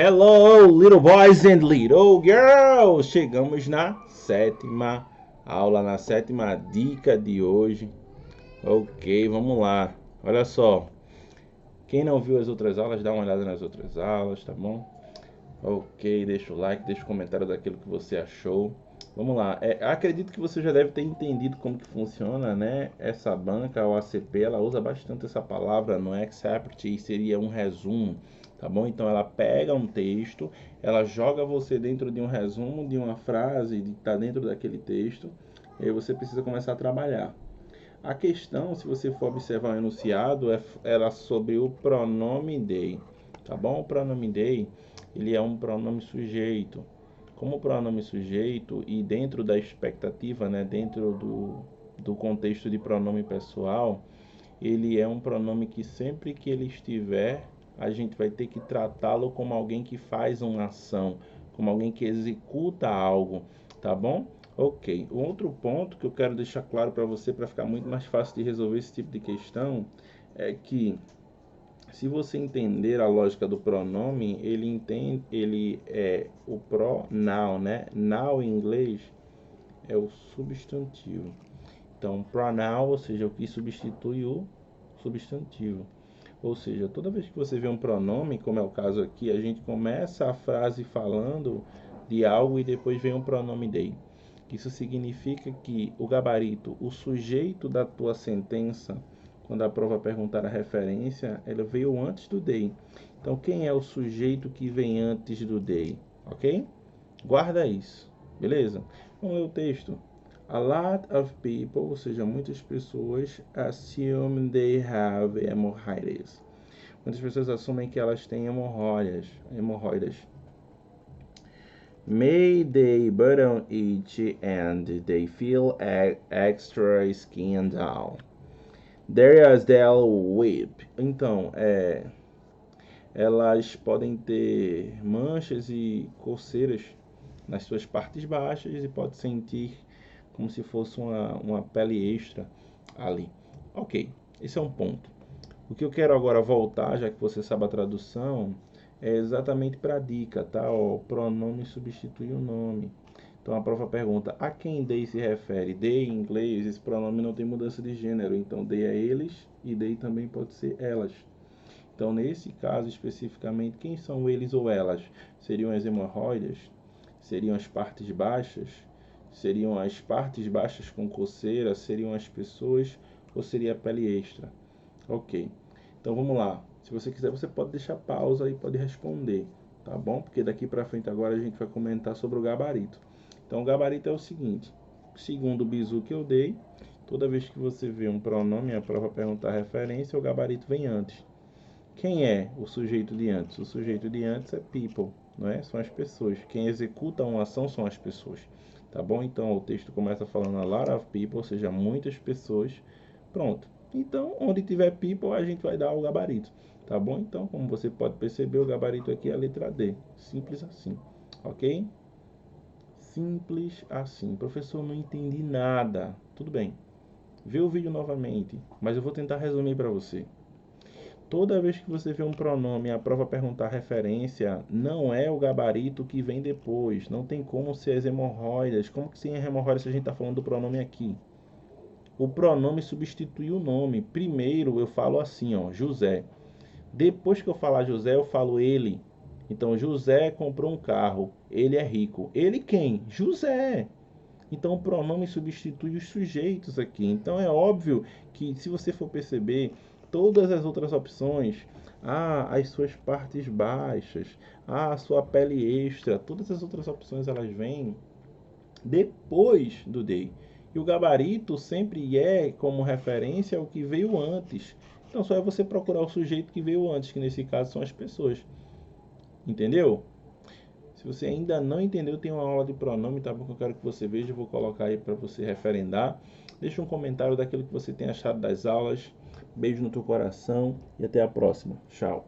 Hello, little boys and little girls! Chegamos na sétima aula, na sétima dica de hoje. Ok, vamos lá. Olha só. Quem não viu as outras aulas, dá uma olhada nas outras aulas, tá bom? Ok, deixa o like, deixa o comentário daquilo que você achou. Vamos lá. Acredito que você já deve ter entendido como que funciona, né? Essa banca, o ACP, ela usa bastante essa palavra no Excerpt, e seria um resumo, tá bom? Então ela pega um texto, ela joga você dentro de um resumo, de uma frase que está dentro daquele texto, e aí você precisa começar a trabalhar. A questão, se você for observar o enunciado, era sobre o pronome they, tá bom? O pronome they, ele é um pronome sujeito. Como pronome sujeito e dentro da expectativa, né, dentro do contexto de pronome pessoal, ele é um pronome que sempre que ele estiver, a gente vai ter que tratá-lo como alguém que faz uma ação, como alguém que executa algo, tá bom? Ok. O outro ponto que eu quero deixar claro para você, para ficar muito mais fácil de resolver esse tipo de questão, é que se você entender a lógica do pronome, ele é o pronoun, né? Now em inglês é o substantivo. Então, pronoun, ou seja, o que substitui o substantivo. Ou seja, toda vez que você vê um pronome, como é o caso aqui, a gente começa a frase falando de algo e depois vem um pronome they. Isso significa que o gabarito, o sujeito da tua sentença, quando a prova perguntar a referência, ela veio antes do they. Então, quem é o sujeito que vem antes do they? Ok? Guarda isso, beleza? Vamos ler o texto. A lot of people, ou seja, muitas pessoas, assume they have hemorrhoids. Muitas pessoas assumem que elas têm hemorroidas. May they button it and they feel extra skin down. There is they'll whip. Então, elas podem ter manchas e coceiras nas suas partes baixas e pode sentir como se fosse uma pele extra ali. Ok, esse é um ponto. O que eu quero agora voltar, já que você sabe a tradução, é exatamente para a dica, tá? O pronome substitui o nome. Então a prova pergunta a quem they se refere. They em inglês, esse pronome não tem mudança de gênero, então they é eles e they também pode ser elas. Então nesse caso especificamente, quem são eles ou elas? Seriam as hemorroidas? Seriam as partes baixas? Seriam as partes baixas com coceira? Seriam as pessoas? Ou seria a pele extra? Ok. Então vamos lá. Se você quiser, você pode deixar pausa e pode responder, tá bom? Porque daqui para frente agora a gente vai comentar sobre o gabarito. Então o gabarito é o seguinte: segundo o bizu que eu dei, toda vez que você vê um pronome, a prova perguntar a referência, o gabarito vem antes. Quem é o sujeito de antes? O sujeito de antes é people, não é? São as pessoas. Quem executa uma ação são as pessoas, tá bom? Então o texto começa falando a lot of people, ou seja, muitas pessoas. Pronto. Então, onde tiver people, a gente vai dar o gabarito, tá bom? Então, como você pode perceber, o gabarito aqui é a letra D. Simples assim, ok? Simples assim. Professor, não entendi nada. Tudo bem. Vê o vídeo novamente, mas eu vou tentar resumir para você. Toda vez que você vê um pronome e a prova perguntar referência, não é o gabarito que vem depois. Não tem como ser as hemorroidas. Como que sem hemorroidas se a gente está falando do pronome aqui? O pronome substitui o nome. Primeiro eu falo assim, ó, José. Depois que eu falar José, eu falo ele. Então, José comprou um carro. Ele é rico. Ele quem? José. Então, o pronome substitui os sujeitos aqui. Então, é óbvio que, se você for perceber, todas as outras opções, as suas partes baixas, a sua pele extra, todas as outras opções elas vêm depois do day. E o gabarito sempre é como referência ao que veio antes. Então, só é você procurar o sujeito que veio antes, que nesse caso são as pessoas. Entendeu? Se você ainda não entendeu, tem uma aula de pronome, tá bom? Que eu quero que você veja, eu vou colocar aí para você referendar. Deixa um comentário daquilo que você tem achado das aulas. Beijo no teu coração e até a próxima. Tchau.